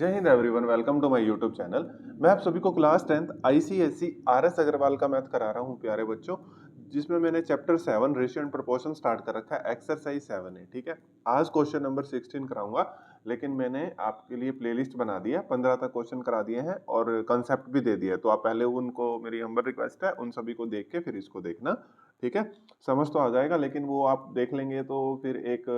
जय Hind everyone, welcome to my YouTube channel. मैं आप सभी को class 10th ICSE RS Agarwal का मैथ करा रहा हूं प्यारे बच्चों, जिसमें मैंने chapter 7 ratio and proportion start कर रखा है। एक्सरसाइज 7 है, ठीक है। आज क्वेश्चन नंबर 16 कराऊंगा, लेकिन मैंने आपके लिए प्लेलिस्ट बना दी है, 15 तक क्वेश्चन करा दिए हैं और कंसेप्ट भी दे दिया है। तो आप पहले उनको, मेरी हम्बल रिक्वेस्ट है उन सभी को देख के फिर इसको देखना, ठीक है। समझ तो आ जाएगा, लेकिन वो आप देख लेंगे तो फिर एक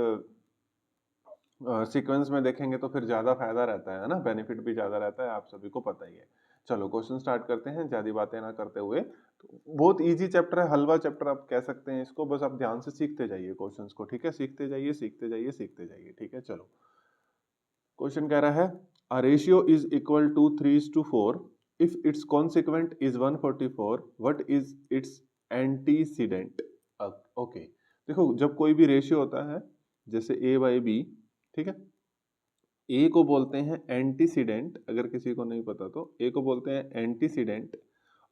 सीक्वेंस में देखेंगे तो फिर ज्यादा फायदा रहता है ना, बेनिफिट भी ज्यादा रहता है, आप सभी को पता ही है। चलो क्वेश्चन स्टार्ट करते हैं ज्यादा बातें ना करते हुए। तो बहुत इजी चैप्टर है, हलवा चैप्टर आप कह सकते हैं इसको, बस आप ध्यान से सीखते जाइए क्वेश्चंस को, ठीक है। सीखते जाइए सीखते जाइए सीखते जाइए, ठीक है। चलो क्वेश्चन कह रहा है a ratio is equal to 3:4 if its consequent is 144, what is its antecedent. Okay, देखो जब कोई भी रेशियो होता है जैसे A/B, ठीक है, ए को बोलते हैं एंटीसीडेंट, अगर किसी को नहीं पता तो ए को बोलते हैं एंटीसीडेंट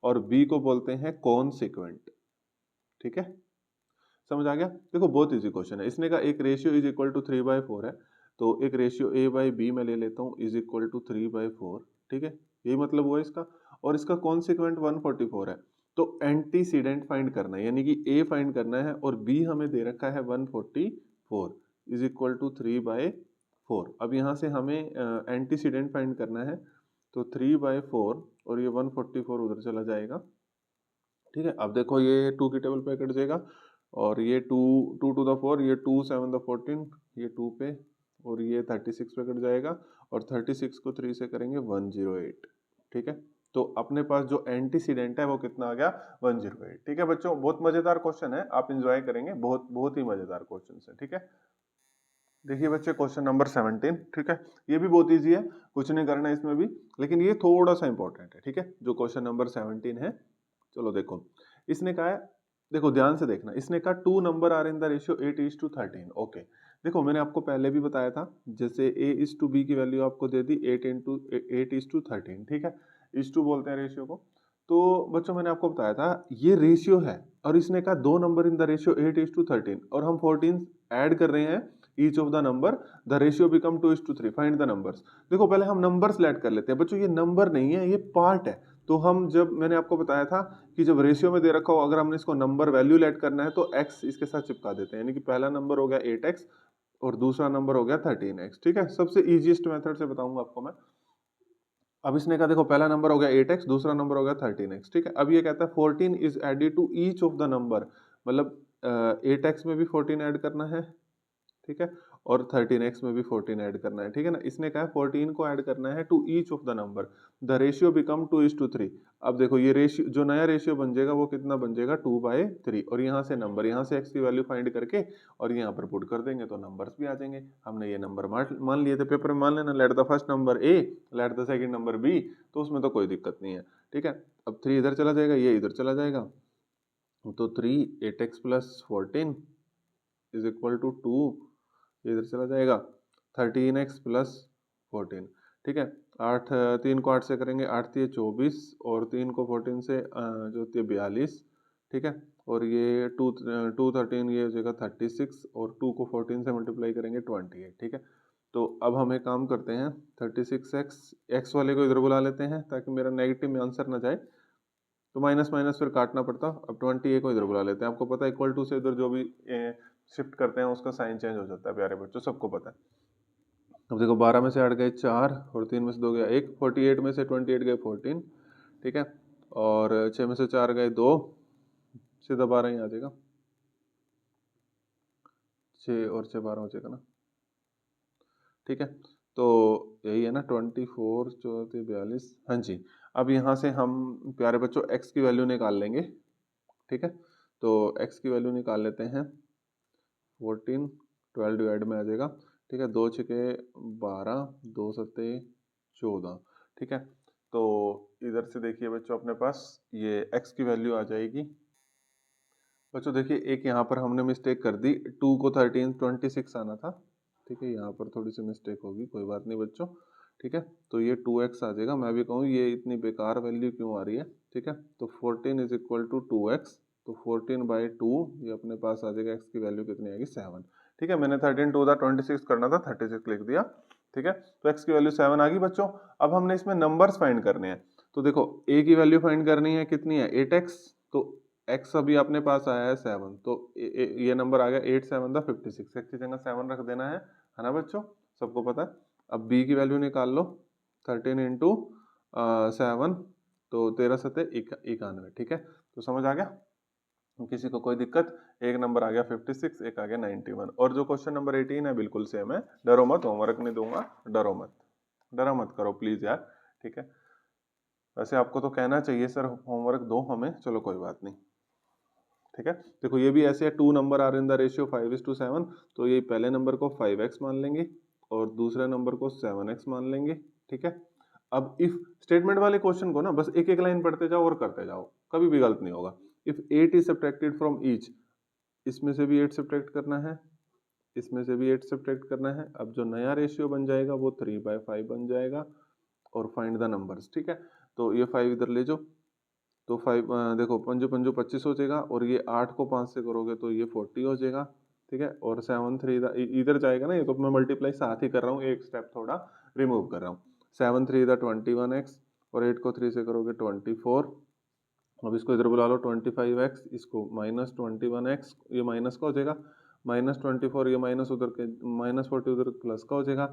और बी को बोलते हैं कॉन्सिक्वेंट, ठीक है। समझ आ गया। देखो बहुत इजी क्वेश्चन है। इसने कहा एक रेशियो इज इक्वल टू 3/4 है, तो एक रेशियो A/B में ले लेता हूँ इज इक्वल टू 3/4, ठीक है। यही मतलब हुआ इसका, और इसका कॉन्सिक्वेंट 144 है। तो एंटीसीडेंट फाइंड करना है, यानी कि ए फाइंड करना है और बी हमें दे रखा है 144 इज इक्वल टू 3/4। अब यहाँ से हमें एंटीसीडेंट फाइंड करना है, तो 3/4 और ये 144 उधर चला जाएगा, ठीक है। अब देखो ये 2 की टेबल पे कट जाएगा और ये 2 2 टू द 4, ये 2 7 द 14, ये 2 पे, और ये 36 पे कट जाएगा और 36 को 3 से करेंगे 108, ठीक है। तो अपने पास जो एंटीसीडेंट है वो कितना आ गया, 108, ठीक है बच्चों। बहुत मजेदार क्वेश्चन है, आप इंजॉय करेंगे, बहुत बहुत ही मजेदार क्वेश्चन है, ठीक है। देखिए बच्चे क्वेश्चन नंबर 17, ठीक है। ये भी बहुत इजी है, कुछ नहीं करना है इसमें भी, लेकिन ये थोड़ा सा इंपॉर्टेंट है, ठीक है, जो क्वेश्चन नंबर 17 है। चलो देखो, इसने कहा है, देखो ध्यान से देखना, इसने कहा 2 number are in the ratio 8:13। Okay, देखो मैंने आपको पहले भी बताया था, जैसे A/B की वैल्यू आपको दे दी 8:13, ठीक है। इस टू बोलते हैं रेशियो को। तो बच्चों मैंने आपको बताया था ये रेशियो है, और इसने कहा 2 नंबर इन द रेशियो 8:13 और हम 14 ऐड कर रहे हैं each of the number, the ratio become 2:3, find the numbers. देखो पहले हम नंबर्स लेट कर लेते हैं बच्चों, ये नंबर नहीं है, ये पार्ट है। तो हम, जब मैंने आपको बताया था कि जब रेशियो में दे रखा हो, अगर हमने इसको नंबर वैल्यू लेट करना है तो x इसके साथ चिपका देते हैं, यानी कि पहला नंबर हो गया 8x और दूसरा नंबर हो गया 13x, ठीक है। सबसे इजीएस्ट मेथड से बताऊंगा आपको मैं। अब इसने कहा देखो पहला नंबर हो गया 8x, दूसरा नंबर हो गया 13x, ठीक है। अब ये कहता है 14 is added to each of the number, मतलब 8x में भी 14 ऐड करना है, ठीक है, और 13x में भी 14 ऐड करना है, ठीक है ना। इसने कहा 14 को ऐड करना है to each of the number, the ratio become 2:3। अब देखो ये रेशियो, जो नया रेशियो बन जाएगा वो कितना बन जाएगा, 2/3, और यहाँ से नंबर, यहाँ से x की वैल्यू फाइंड करके और यहाँ पर पुट कर देंगे तो नंबर्स भी आ जाएंगे। हमने ये नंबर मान लिए थे, पेपर में मान लेना, let the first number a, let the second number b, तो उसमें तो कोई दिक्कत नहीं है, ठीक है। अब 3 इधर चला जाएगा, ये इधर चला जाएगा, तो 3 8x plus 14 is equal to 2, इधर चला जाएगा 13x प्लस 14, ठीक है। 8, 3 को 8 से करेंगे, 8 3 24 और 3 को 14 से जो होती है 42, ठीक है। और ये 2 13 ये हो जाएगा 36 और 2 को 14 से मल्टीप्लाई करेंगे 28, ठीक है। तो अब हम एक काम करते हैं, 36x, x वाले को इधर बुला लेते हैं ताकि मेरा नेगेटिव में आंसर ना जाए, तो माइनस माइनस फिर काटना पड़ता। अब 28 को इधर बुला लेते हैं, आपको पता है इक्वल टू से इधर जो भी शिफ्ट करते हैं उसका साइन चेंज हो जाता है प्यारे बच्चों, सबको पता है। अब देखो 12 में से 8 गए 4 और 3 में से 2 गया 1, 48 में से 28 गए 14, ठीक है, और 6 में से 4 गए 2, सीधा 12 ही आ जाएगा, 6 और 6 12 हो जाएगा ना, ठीक है। तो यही है ना, 24 चौथे 42, हाँ जी। अब यहाँ से हम प्यारे बच्चों x की वैल्यू निकाल लेंगे, ठीक है। तो x की वैल्यू निकाल लेते हैं, 14 12 डिवाइड में आ जाएगा, ठीक है, 2 छके 12, 2 सत्ते 14, ठीक है। तो इधर से देखिए बच्चों अपने पास ये x की वैल्यू आ जाएगी। बच्चों देखिए एक यहाँ पर हमने मिस्टेक कर दी, 2 को 13 26 आना था, ठीक है, यहाँ पर थोड़ी सी मिस्टेक होगी, कोई बात नहीं बच्चों, ठीक है। तो ये 2x आ जाएगा, मैं भी कहूँ ये इतनी बेकार वैल्यू क्यों आ रही है, ठीक है। तो 14 इज इक्वल टू 2x, तो 14/2 ये अपने पास आ जाएगा, x की वैल्यू कितनी आएगी 7, ठीक है। मैंने 13 2 26 करना था, 36 लिख दिया, ठीक है। तो x की वैल्यू 7 आ गई बच्चों। अब हमने इसमें नंबर्स फाइंड करने हैं, तो देखो a की वैल्यू फाइंड करनी है, कितनी है 8x, तो x अभी अपने पास आया है 7, तो ये नंबर आ गया 8 7 दा 56, x की जगह 7 रख देना है ना बच्चों, सबको पता है। अब b की वैल्यू निकाल लो, 13 इंटू 7, तो 13 सते 91, ठीक है। तो समझ आ गया, किसी को कोई दिक्कत? एक नंबर आ गया 56, एक आ गया 91। और जो क्वेश्चन नंबर 18 है बिल्कुल सेम है, डरो मत, होमवर्क नहीं दूंगा, डरो मत, डरा मत करो प्लीज यार, ठीक है। वैसे आपको तो कहना चाहिए सर होमवर्क दो हमें, चलो कोई बात नहीं, ठीक है। देखो ये भी ऐसे है, 2 number are in the ratio 5:7, तो ये पहले नंबर को 5x मान लेंगे और दूसरे नंबर को 7x मान लेंगे, ठीक है। अब इफ स्टेटमेंट वाले क्वेश्चन को ना बस एक एक लाइन पढ़ते जाओ और करते जाओ, कभी भी गलत नहीं होगा। If 8 is subtracted from each, इसमें से भी 8 सब्ट्रैक्ट करना है, इसमें से भी 8 सब्ट्रैक्ट करना है। अब जो नया रेशियो बन जाएगा वो 3/5 बन जाएगा, और फाइंड द नंबर्स, ठीक है। तो ये 5 इधर ले जाओ, तो 5 देखो 5 5 25 हो जाएगा, और ये 8 को 5 से करोगे तो ये 40 हो जाएगा, ठीक है। और 7 3 इधर जाएगा ना, ये तो मैं मल्टीप्लाई साथ ही कर रहा हूँ, एक स्टेप थोड़ा रिमूव कर रहा हूँ। 7 3 21x, और 8 को 3 से करोगे 24। अब इसको इधर बुला लो 25x, इसको -21x, ये माइनस का हो जाएगा, -24, ये माइनस उधर के -40 उधर प्लस का हो जाएगा,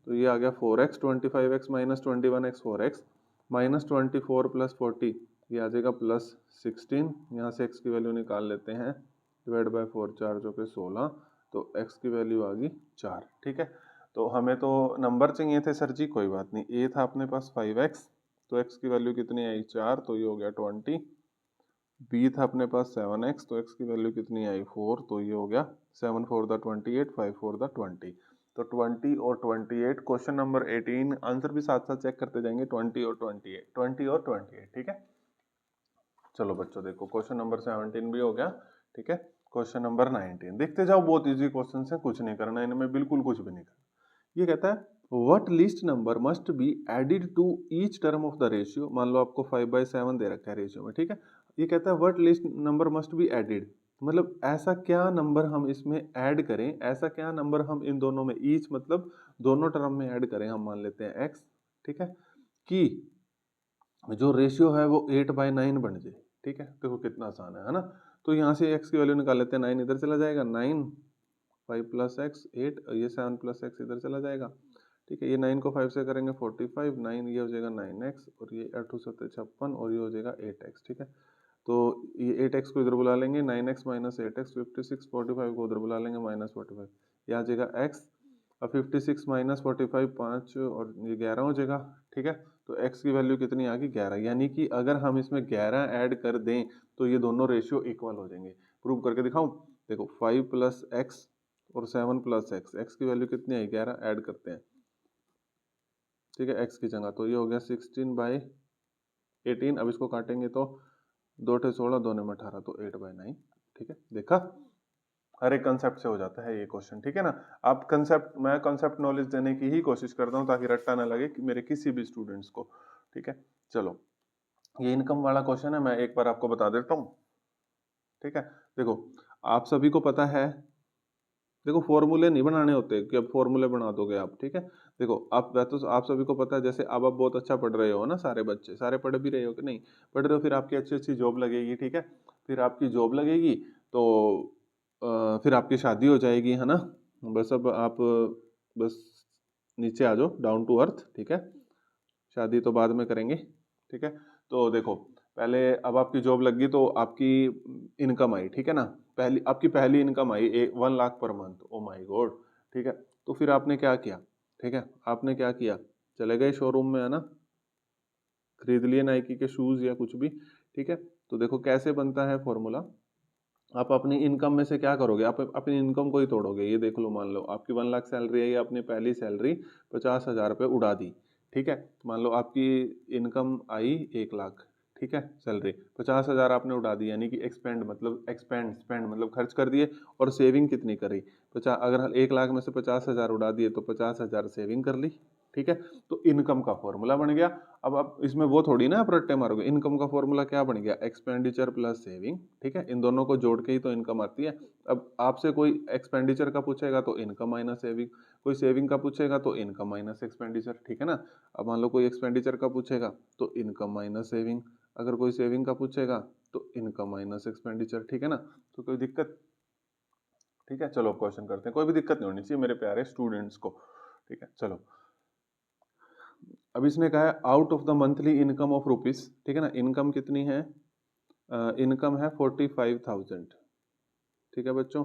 तो ये आ गया 4x, 25x -21x 4x, -24 + 40 ये आ जाएगा +16। यहाँ से x की वैल्यू निकाल लेते हैं, डिवाइड बाय 4, 4 जो कि 16, तो x की वैल्यू आ गई 4, ठीक है। तो हमें तो नंबर चाहिए थे सर जी, कोई बात नहीं, a था अपने पास 5x, तो x की वैल्यू कितनी आई 4, तो ये हो गया 20। b था अपने पास 7x, तो x की वैल्यू कितनी आई 4, तो ये हो गया 7 4 दा 28, 5 4 दा 20। तो 20 और 28, क्वेश्चन नंबर 18, आंसर भी साथ साथ चेक करते जाएंगे, 20 और 28, 20 और 28, ठीक है। चलो बच्चों देखो क्वेश्चन नंबर 17 भी हो गया, ठीक है। क्वेश्चन नंबर 19 देखते जाओ, बहुत इजी क्वेश्चन है, कुछ नहीं करना इनमें, बिल्कुल कुछ भी नहीं करना। ये कहता है what least number must be added to each term of the ratio, मान लो आपको 5/7 दे रखा है रेशियो में, ठीक है। ये कहता है what least number must be added, मतलब ऐसा क्या नंबर हम इसमें ऐड करें, ऐसा क्या नंबर हम इन दोनों में, ईच मतलब दोनों टर्म में ऐड करें, हम मान लेते हैं x, ठीक है, कि जो रेशियो है वो 8/9 बन जाए, ठीक है। देखो कितना आसान है ना। तो यहाँ से x की वैल्यू निकाल लेते हैं, 9 इधर चला जाएगा, 9 5 + x 8, ये 7 + x इधर चला जाएगा, ठीक है। ये 9 को 5 से करेंगे 45, 9 ये हो जाएगा 9x, और ये 8 7 56, और ये हो जाएगा 8x, ठीक है। तो ये 8x को इधर बुला लेंगे, 9x - 8x 56, 45 को उधर बुला लेंगे -45, ये आ जाएगा x। अब 56 - 45 5, और ये 11 हो जाएगा, ठीक है। तो x की वैल्यू कितनी आ गई 11, यानी कि अगर हम इसमें 11 ऐड कर दें तो ये दोनों रेशियो इक्वल हो जाएंगे। प्रूव करके दिखाऊं, देखो 5 + x और 7 + x, x की वैल्यू कितनी आई 11, ऐड करते हैं, ठीक है, x की जगह, तो ये हो गया 16/18। अब इसको काटेंगे तो 2 × 16, 2 × 18, तो 8/9, ठीक है। देखा, हर एक कंसेप्ट से हो जाता है ये क्वेश्चन, ठीक है ना। आप कंसेप्ट, मैं कंसेप्ट नॉलेज देने की ही कोशिश करता हूँ ताकि रट्टा ना लगे कि मेरे किसी भी स्टूडेंट्स को, ठीक है। चलो ये इनकम वाला क्वेश्चन है, मैं एक बार आपको बता देता हूँ, ठीक है। देखो आप सभी को पता है, देखो फॉर्मूले नहीं बनाने होते कि अब फॉर्मूले बना दोगे आप, ठीक है। देखो आप तो आप सभी को पता है, जैसे अब आप बहुत अच्छा पढ़ रहे हो ना, सारे बच्चे सारे पढ़ भी रहे हो कि नहीं पढ़ रहे हो, फिर आपकी अच्छी अच्छी जॉब लगेगी, ठीक है। फिर आपकी जॉब लगेगी तो फिर आपकी शादी हो जाएगी, है ना। बस अब आप बस नीचे आ जाओ, डाउन टू अर्थ, ठीक है। शादी तो बाद में करेंगे, ठीक है। तो देखो पहले अब आपकी जॉब लग गई तो आपकी इनकम आई, ठीक है ना, पहली आपकी पहली income I 1 lakh per month, oh my God, ठीक है। तो फिर आपने क्या किया, ठीक है, आपने क्या किया, चले गए शोरूम में, है ना, खरीद लिए नाइकी के शूज या कुछ भी, ठीक है। तो देखो कैसे बनता है फॉर्मूला, आप अपनी इनकम में से क्या करोगे, आप अपनी इनकम को ही तोड़ोगे। ये देख लो, मान लो आपकी 1 लाख सैलरी है, आपने पहली सैलरी 50,000 रुपये उड़ा दी, ठीक है। मान लो आपकी इनकम आई 1 लाख, ठीक है, सैलरी 50,000 आपने उड़ा दी, यानी कि एक्सपेंड स्पेंड मतलब खर्च कर दिए, और सेविंग कितनी करी 50, अगर 1 लाख में से 50,000 उड़ा दिए तो 50,000 सेविंग कर ली, ठीक है। तो इनकम का फॉर्मूला बन गया। अब आप इसमें वो थोड़ी ना आप रट्टे मारोगे, इनकम का फॉर्मूला क्या बन गया, एक्सपेंडिचर प्लस सेविंग, ठीक है। इन दोनों को जोड़ के ही तो इनकम आती है। अब आपसे कोई एक्सपेंडिचर का पूछेगा तो इनकम माइनस सेविंग, कोई सेविंग का पूछेगा तो इनकम माइनस एक्सपेंडिचर, ठीक है ना। अब मान लो कोई एक्सपेंडिचर का पूछेगा तो इनकम माइनस सेविंग, अगर कोई सेविंग का पूछेगा तो इनकम माइनस एक्सपेंडिचर, ठीक है ना। तो कोई दिक्कत, ठीक है। चलो क्वेश्चन करते हैं, कोई भी दिक्कत नहीं होनी चाहिए मेरे प्यारे स्टूडेंट्स को, ठीक है। चलो अब इसने कहा है out of the monthly income of rupees, ठीक है ना। इनकम कितनी है, इनकम है 45,000, ठीक है बच्चों।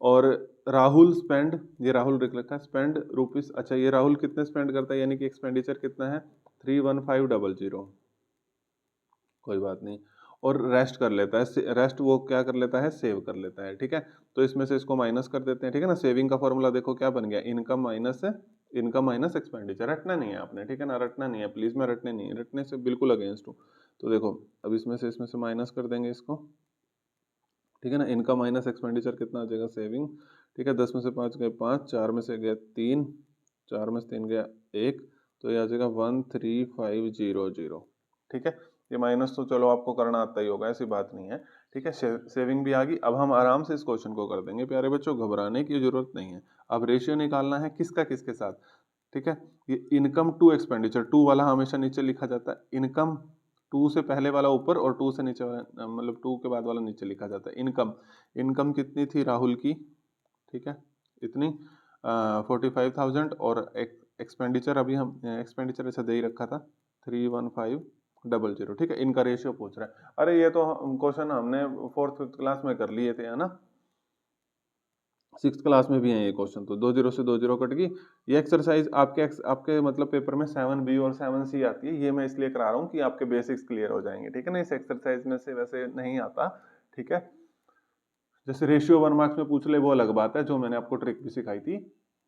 और राहुल स्पेंड, ये राहुल लिख रखा है, स्पेंड रुपीज, अच्छा ये राहुल कितने स्पेंड करता है, यानी कि एक्सपेंडिचर कितना है 31500, कोई बात नहीं। और रेस्ट कर लेता है, रेस्ट वो क्या कर लेता है, सेव कर लेता है, ठीक है। तो इसमें से इसको माइनस कर देते हैं, ठीक है ना। सेविंग का फॉर्मूला देखो क्या बन गया, इनकम माइनस एक्सपेंडिचर, रटना नहीं है आपने, ठीक है ना, रटना नहीं है प्लीज, में रटने नहीं है, रटने से बिल्कुल अगेंस्ट हूँ। तो देखो अब इसमें से माइनस कर देंगे इसको, ठीक है ना। इनकम माइनस एक्सपेंडिचर कितना आ जाएगा, सेविंग, ठीक है। 10 में से 5 गए 5, 4 में से गया 3, 4 में से 3 गया 1, तो ये आ जाएगा 13500, ठीक है। ये माइनस तो चलो आपको करना आता ही होगा, ऐसी बात नहीं है, ठीक है। सेविंग भी आ गई। अब हम आराम से इस क्वेश्चन को कर देंगे प्यारे बच्चों, घबराने की जरूरत नहीं है। अब रेशियो निकालना है किसका किसके साथ, ठीक है। ये इनकम टू एक्सपेंडिचर, टू वाला हमेशा नीचे लिखा जाता है, इनकम टू से पहले वाला ऊपर और टू से नीचे वाला, मतलब टू के बाद वाला नीचे लिखा जाता है। इनकम कितनी थी राहुल की, ठीक है, इतनी 45,000, और एक्सपेंडिचर अभी हम एक्सपेंडिचर ऐसा दे ही रखा था 31500, ठीक है। इनका रेशियो पूछ रहा है। अरे ये तो क्वेश्चन हमने 4th क्लास में कर लिए थे, है ना, 6th क्लास में भी है ये क्वेश्चन। तो 2 0 से 2 0 कट गई। ये एक्सरसाइज आपके मतलब पेपर में 7B और 7C आती है, ये मैं इसलिए करा रहा हूँ कि आपके बेसिक्स क्लियर हो जाएंगे, ठीक है ना। इस एक्सरसाइज में से वैसे नहीं आता, ठीक है। जैसे रेशियो 1 मार्क्स में पूछ ले वो अलग बात है, जो मैंने आपको ट्रिक भी सिखाई थी।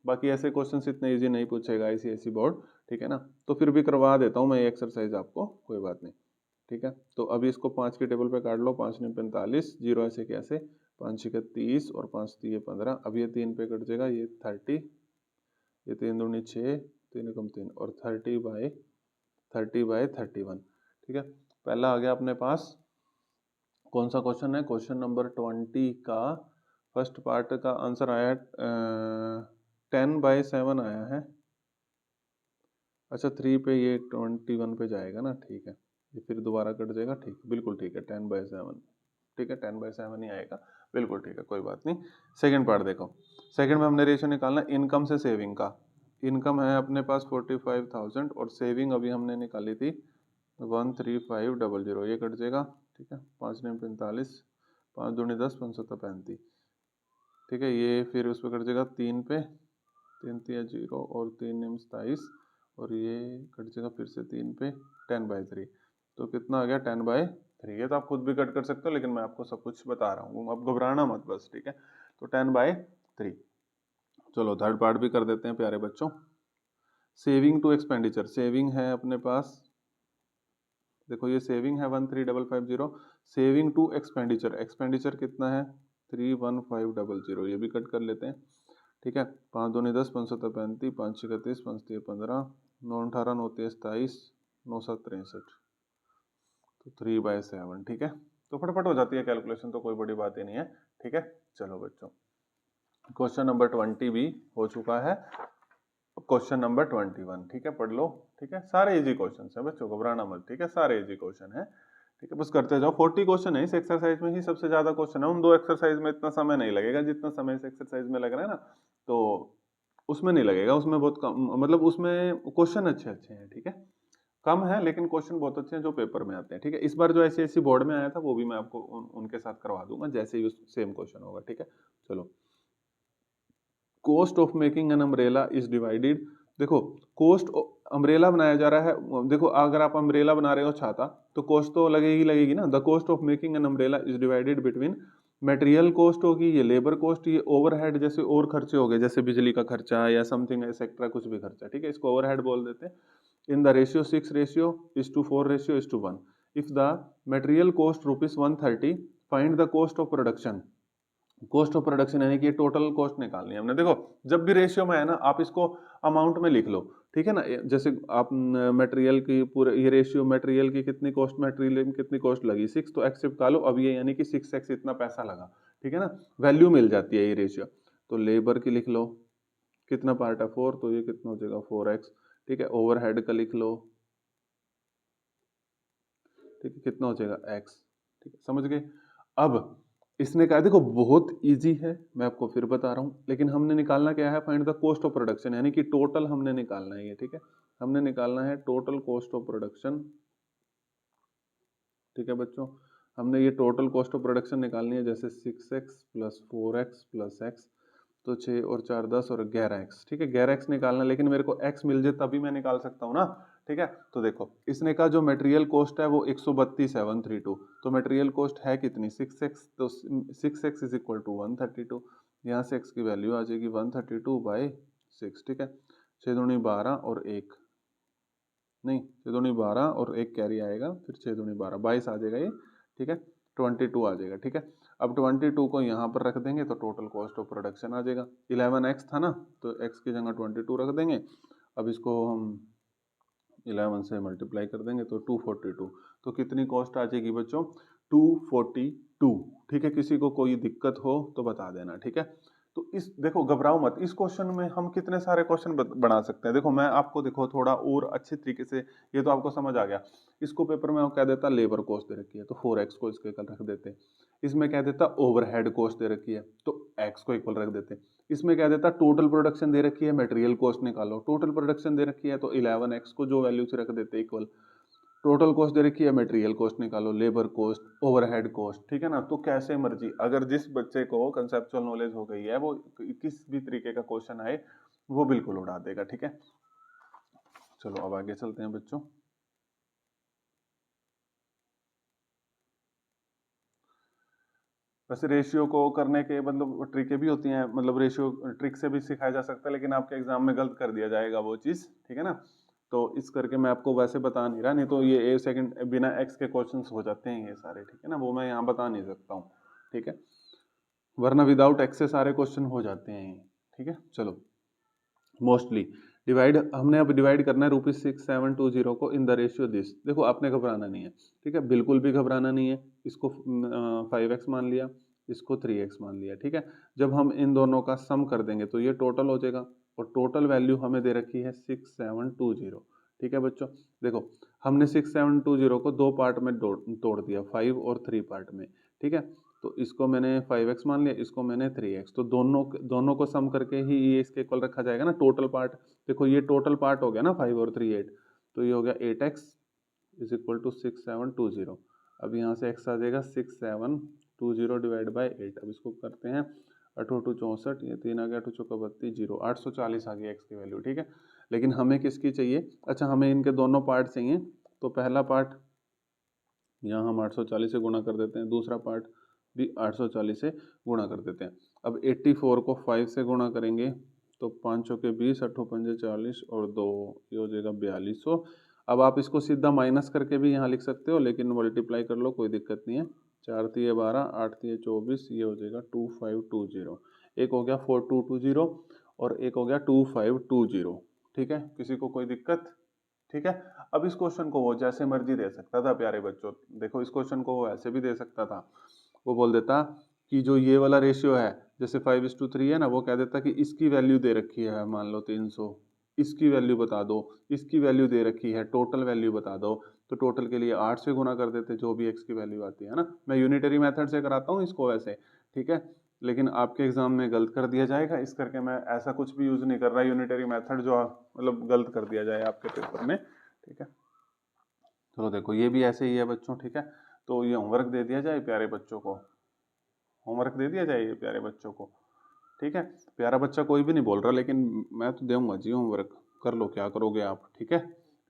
बाकी ऐसे क्वेश्चन इतने इजी नहीं पूछेगा ICSE बोर्ड, ठीक है ना। तो फिर भी करवा देता हूँ मैं ये एक्सरसाइज आपको, कोई बात नहीं, ठीक है। तो अभी इसको 5 की टेबल पे काट लो, 5 ने 45, जीरो ऐसे कैसे, 5 6 30 और 5 3 15, अब ये 3 पे कट जाएगा, ये 30, ये 3 दूनी 6, 3 कम 3, और 30/31, ठीक है। पहला आ गया अपने पास, कौन सा क्वेश्चन है, क्वेश्चन नंबर 20 का फर्स्ट पार्ट का आंसर आया 10/7 आया है। अच्छा 3 पे ये 21 पे जाएगा ना, ठीक है। ये फिर दोबारा कट जाएगा, ठीक, बिल्कुल ठीक है, 10/7, ठीक है, 10/7 ही आएगा, बिल्कुल ठीक है, कोई बात नहीं। सेकंड पार्ट देखो, सेकंड में हमने रेशियो निकालना इनकम से सेविंग का। इनकम है अपने पास 45,000 और सेविंग अभी हमने निकाली थी 13500, ये कट जाएगा, ठीक है। 5 ने 45, 5 दूनी 10, 5 7 35, ठीक है। ये फिर उस पर कट जाएगा 3 पे, 3 3 0 और 3 निम 27, और ये कट जाएगा फिर से 3 पे, 10/3, तो कितना आ गया 10/3। ये तो आप खुद भी कट कर सकते हो, लेकिन मैं आपको सब कुछ बता रहा हूँ, अब घबराना मत बस, ठीक है। तो 10/3। चलो थर्ड पार्ट भी कर देते हैं प्यारे बच्चों। सेविंग टू एक्सपेंडिचर, सेविंग है अपने पास, देखो ये सेविंग है 13550, सेविंग टू एक्सपेंडिचर, एक्सपेंडिचर कितना है 31500, ये भी कट कर लेते हैं, ठीक है। 5 दूनी 10, 5 7 35, 5 6 30, 5 3 15, 9 18 9 23 27, 9 7 63, तो 3/7, ठीक है। तो फटाफट हो जाती है कैलकुलेशन, तो कोई बड़ी बात ही नहीं है, ठीक है। चलो बच्चों क्वेश्चन नंबर 20 भी हो चुका है, क्वेश्चन नंबर 21, ठीक है, पढ़ लो, ठीक है। सारे इजी क्वेश्चन है बच्चों, घबराना मत, ठीक है, सारे इजी क्वेश्चन है, ठीक है। बस करते जाओ, 40 क्वेश्चन है इस एक्सरसाइज में ही, सबसे ज्यादा क्वेश्चन है। उन दो एक्सरसाइज में इतना समय नहीं लगेगा जितना समय इस एक्सरसाइज में लग रहा है ना, तो उसमें नहीं लगेगा, उसमें बहुत कम, मतलब उसमें क्वेश्चन अच्छे अच्छे हैं, ठीक है, कम है लेकिन क्वेश्चन बहुत अच्छे हैं जो पेपर में आते हैं, ठीक है। इस बार जो ICSE बोर्ड में आया था वो भी मैं आपको उनके साथ करवा दूंगा, जैसे ही सेम क्वेश्चन होगा, ठीक है। चलो cost of making an umbrella is divided, देखो कॉस्ट अम्ब्रेला बनाया जा रहा है, देखो अगर आप अम्ब्रेला बना रहे हो छाता, तो कॉस्ट तो लगेगी ना। The cost of making an umbrella is divided between, material cost होगी, ये लेबर कॉस्ट, ये ओवरहेड जैसे और खर्चे हो गए, जैसे बिजली का खर्चा या समथिंग एक्सेट्रा कुछ भी खर्चा, ठीक है, इसको ओवरहेड बोल देते हैं। इन the ratio 6:4:1, if the material cost ₹130, find the cost of production, cost of production यानी कि टोटल कॉस्ट निकालनी है हमने। देखो जब भी रेशियो में है ना, आप इसको अमाउंट में लिख लो, ठीक है ना। जैसे आप मटेरियल की पूरे ये रेशियो, मटेरियल की कितनी कॉस्ट, मटेरियल में कितनी कॉस्ट लगी 6, तो एक्स निकालो लो अब ये, यानी कि 6x इतना पैसा लगा, ठीक है ना। वैल्यू मिल जाती है ये रेशियो। तो लेबर की लिख लो, कितना पार्ट है 4, तो ये कितना हो जाएगा 4x, ठीक है। ओवरहेड का लिख लो, ठीक है, कितना हो जाएगा x, ठीक है, समझ गए। अब इसने कहा, देखो बहुत इजी है, मैं आपको फिर बता रहा हूँ, लेकिन हमने निकालना क्या है, find the cost of production, यानी कि टोटल हमने निकालना है ये, ठीक है। हमने निकालना है टोटल कॉस्ट ऑफ प्रोडक्शन, ठीक है बच्चों। हमने ये टोटल कॉस्ट ऑफ प्रोडक्शन निकालनी है, जैसे 6x plus 4x plus x, तो 6 और 4 10 और 11x, ठीक है। 11x निकालना, लेकिन मेरे को x मिल जाए तभी मैं निकाल सकता हूँ ना, ठीक है। तो देखो इसने कहा जो मटेरियल कॉस्ट है वो 132,732, तो मटेरियल कॉस्ट है कितनी 6x, तो 6x इज इक्वल टू 132, यहाँ से x की वैल्यू आ जाएगी 132/6, ठीक है। 6 दूनी 12 और 1 नहीं, 6 दूनी 12 और 1 कैरी आएगा, फिर 6 दूनी 12 22 आ जाएगा ये, ठीक है। 22 आ जाएगा, ठीक है। अब 22 को यहाँ पर रख देंगे तो टोटल कॉस्ट ऑफ प्रोडक्शन आ जाएगा। 11x था ना, तो x की जगह 22 रख देंगे। अब इसको हम 11 से मल्टीप्लाई कर देंगे तो 242, तो कितनी कॉस्ट आ जाएगी बच्चों 242, ठीक है। किसी को कोई दिक्कत हो तो बता देना, ठीक है। तो इस देखो घबराओ मत, इस क्वेश्चन में हम कितने सारे क्वेश्चन बना सकते हैं। देखो मैं आपको देखो थोड़ा और अच्छे तरीके से, ये तो आपको समझ आ गया। इसको पेपर में कह देता लेबर कॉस्ट दे रखी है, तो 4x को इसके इक्वल रख देते। इसमें कह देता ओवरहेड कॉस्ट दे रखी है, तो x को इक्वल रख देते। इसमें क्या देता टोटल प्रोडक्शन दे रखी है, मटेरियल कॉस्ट निकालो, टोटल प्रोडक्शन दे रखी है तो 11x को जो वैल्यू से रख देते इक्वल, टोटल कॉस्ट दे रखी है, मटेरियल कॉस्ट निकालो, लेबर कॉस्ट, ओवरहेड कॉस्ट, ठीक है ना। तो कैसे मर्जी, अगर जिस बच्चे को कंसेप्चुअल नॉलेज हो गई है, वो किस भी तरीके का क्वेश्चन आए वो बिल्कुल उड़ा देगा, ठीक है। चलो अब आगे चलते हैं बच्चों। वैसे रेशियो को करने के मतलब ट्रिकें भी होती हैं, मतलब रेशियो ट्रिक से भी सिखाया जा सकता है, लेकिन आपके एग्जाम में गलत कर दिया जाएगा वो चीज़, ठीक है ना। तो इस करके मैं आपको वैसे बता नहीं रहा, नहीं तो ये ए सेकंड बिना एक्स के क्वेश्चंस हो जाते हैं ये सारे, ठीक है ना, वो मैं यहाँ बता नहीं सकता हूँ, ठीक है। वरना विदाउट एक्स से सारे क्वेश्चन हो जाते हैं ये, ठीक है। चलो मोस्टली डिवाइड, हमने अब डिवाइड करना है ₹6720 को इन द रेशियो दिस। देखो आपने घबराना नहीं है, ठीक है, बिल्कुल भी घबराना नहीं है। इसको 5x मान लिया, इसको 3x मान लिया, ठीक है। जब हम इन दोनों का सम कर देंगे तो ये टोटल हो जाएगा, और टोटल वैल्यू हमें दे रखी है 6720, ठीक है बच्चों। देखो हमने 6720 को दो पार्ट में तोड़ दिया, 5 और 3 पार्ट में, ठीक है। तो इसको मैंने 5x मान लिया, इसको मैंने 3x, तो दोनों दोनों को सम करके ही ये इसके इक्वल रखा जाएगा ना टोटल पार्ट। देखो ये टोटल पार्ट हो गया ना 5 और 3 8, तो ये हो गया 8x इज इक्वल टू 6720। अब यहाँ से x आ जाएगा 6720 डिवाइड बाई 8। अब इसको करते हैं 8 8 64, ये 3 आ गया, 8 चौका 32, 0 840 आ गई x की वैल्यू, ठीक है। लेकिन हमें किसकी चाहिए, अच्छा हमें इनके दोनों पार्ट चाहिए, तो पहला पार्ट यहाँ हम 840 से गुणा कर देते हैं, दूसरा पार्ट भी 840 से गुणा कर देते हैं। अब 84 को 5 से गुणा करेंगे तो 5 चौके 20, 8 पंजे 40 और 2, ये हो जाएगा 4200। अब आप इसको सीधा माइनस करके भी यहाँ लिख सकते हो, लेकिन मल्टीप्लाई कर लो, कोई दिक्कत नहीं है। 4 तिये 12, 8 तिये 24, ये हो जाएगा 2520। एक हो गया 4220 और एक हो गया 2520, ठीक है। किसी को कोई दिक्कत, ठीक है। अब इस क्वेश्चन को वो जैसे मर्जी दे सकता था प्यारे बच्चों, देखो इस क्वेश्चन को वो ऐसे भी दे सकता था, वो बोल देता कि जो ये वाला रेशियो है, जैसे 5:3 है ना, वो कह देता कि इसकी वैल्यू दे रखी है मान लो 300, इसकी वैल्यू बता दो, इसकी वैल्यू दे रखी है, टोटल वैल्यू बता दो, तो टोटल के लिए 8 से गुना कर देते जो भी एक्स की वैल्यू आती है ना। मैं यूनिटरी मेथड से कराता हूँ इसको वैसे, ठीक है, लेकिन आपके एग्जाम में गलत कर दिया जाएगा, इस करके मैं ऐसा कुछ भी यूज नहीं कर रहा यूनिटरी मेथड जो मतलब गलत कर दिया जाए आपके पेपर में, ठीक है। चलो देखो ये भी ऐसे ही है बच्चों, ठीक है। तो ये होमवर्क दे दिया जाए प्यारे बच्चों को, होमवर्क दे दिया जाए ये प्यारे बच्चों को, ठीक है। प्यारा बच्चा कोई भी नहीं बोल रहा, लेकिन मैं तो दूंगा जी होमवर्क, कर लो क्या करोगे आप, ठीक है,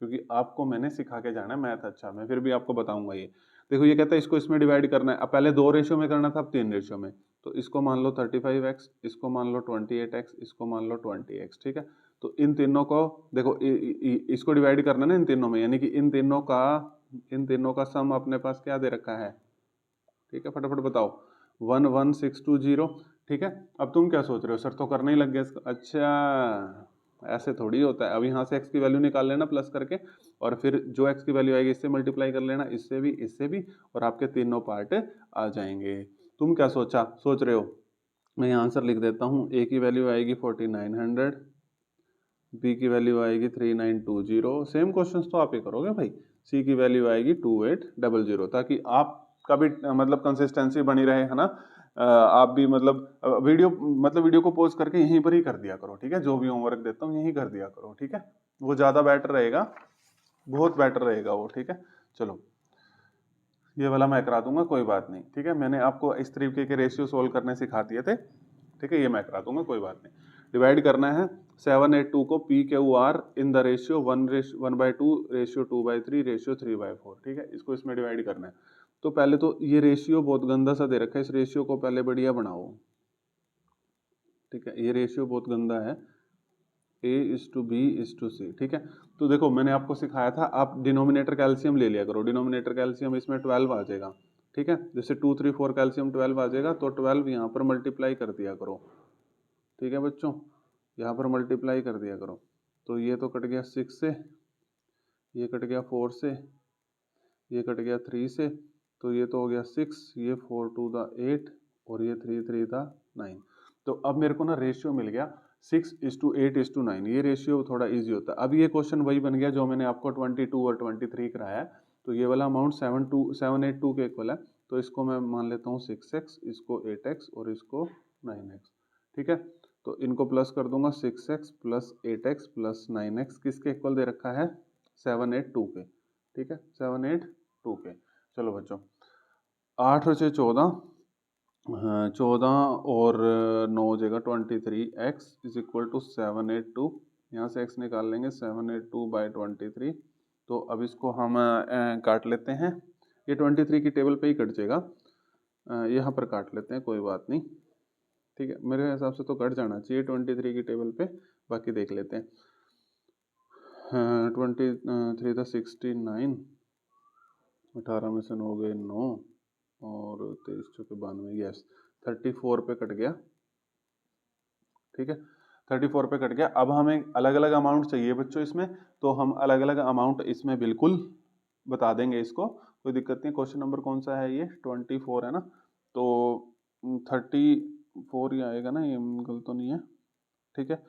क्योंकि आपको मैंने सिखा के जाना है मैथ अच्छा, मैं फिर भी आपको बताऊंगा ये। देखो ये कहता है इसको इसमें डिवाइड करना है, अब पहले 2 रेशियो में करना था, अब 3 रेशियो में, तो इसको मान लो 35x, इसको मान लो 28x, इसको मान लो 20x, ठीक है। तो इन तीनों को देखो इसको डिवाइड करना है ना इन तीनों में, यानी कि इन तीनों का सम अपने पास क्या दे रखा है, ठीक है, फटाफट बताओ 11620, ठीक है। अब तुम क्या सोच रहे हो, सर तो करने ही लग गए इसका। अच्छा, ऐसे थोड़ी होता है। अब यहाँ से x की वैल्यू निकाल लेना प्लस करके, और फिर जो x की वैल्यू आएगी इससे मल्टीप्लाई कर लेना, इससे भी, और आपके तीनों पार्ट आ जाएंगे। तुम क्या सोच रहे हो, मैं यहाँ आंसर लिख देता हूँ। a की वैल्यू आएगी 4900, b की वैल्यू आएगी 3920। सेम क्वेश्चंस तो आप ही करोगे भाई। c की वैल्यू आएगी 2800, ताकि आपका भी मतलब कंसिस्टेंसी बनी रहे, है ना। आप भी मतलब वीडियो को पॉज करके यहीं पर ही कर दिया करो, ठीक है। जो भी होमवर्क देता हूँ यहीं कर दिया करो, ठीक है। वो ज़्यादा बेटर रहेगा, बहुत बेटर रहेगा वो, ठीक है। चलो, ये वाला मैं करा दूंगा, कोई बात नहीं, ठीक है। मैंने आपको इस तरीके के रेशियो सोल्व करने सिखा दिए थे, ठीक है। ये मैं करा दूंगा, कोई बात नहीं। डिवाइड करना है 782 को PQR in the ratio 1/2 ratio 2/3 ratio 3/4, ठीक है। इसको इसमें डिवाइड करना है। तो पहले तो ये रेशियो बहुत गंदा सा दे रखा है, इस रेशियो को पहले बढ़िया बनाओ, ठीक है। ये रेशियो बहुत गंदा है, A/B/C, ठीक है। तो देखो, मैंने आपको सिखाया था, आप डिनोमिनेटर का एलसीएम ले लिया करो। डिनोमिनेटर का एलसीएम इसमें 12 आ जाएगा, ठीक है। जैसे 2 3 4 का एलसीएम 12 आ जाएगा, तो 12 यहाँ पर मल्टीप्लाई कर दिया करो, ठीक है बच्चों। यहाँ पर मल्टीप्लाई कर दिया करो। तो ये तो कट गया 6 से, ये कट गया 4 से, ये कट गया 3 से, तो ये तो हो गया 6, ये 4 2 द 8, और ये 3 3 द 9। तो अब मेरे को ना रेशियो मिल गया 6:8:9। ये रेशियो थोड़ा इजी होता है। अब ये क्वेश्चन वही बन गया जो मैंने आपको 22 और 23 कराया है। तो ये वाला अमाउंट 782 के इक्वल है। तो इसको मैं मान लेता हूँ 6x, इसको 8x और इसको 9x, ठीक है। तो इनको प्लस कर दूंगा, 6x plus 8x plus 9x किसके इक्वल दे रखा है, 782 के, ठीक है, 782 के। चलो बच्चों, 8 और 6 14, हाँ 14 और 9 हो जाएगा 23x इज इक्वल टू 782। यहाँ से x निकाल लेंगे, 782/23। तो अब इसको हम काट लेते हैं। ये 23 की टेबल पे ही कट जाएगा, यहाँ पर काट लेते हैं, कोई बात नहीं, ठीक है। मेरे हिसाब से तो कट जाना चाहिए 23 की टेबल पे, बाकी देख लेते हैं। 23 था 69, 18 में से 9 गए 9, और 23 चौके 92, यस 34 पे कट गया, ठीक है। 34 पे कट गया। अब हमें अलग अलग अमाउंट चाहिए बच्चों इसमें, तो हम अलग अलग अमाउंट इसमें बिल्कुल बता देंगे, इसको कोई दिक्कत नहीं। क्वेश्चन नंबर कौन सा है, ये 24 है ना, तो 34 ही आएगा ना, ये गलत तो नहीं है, ठीक है।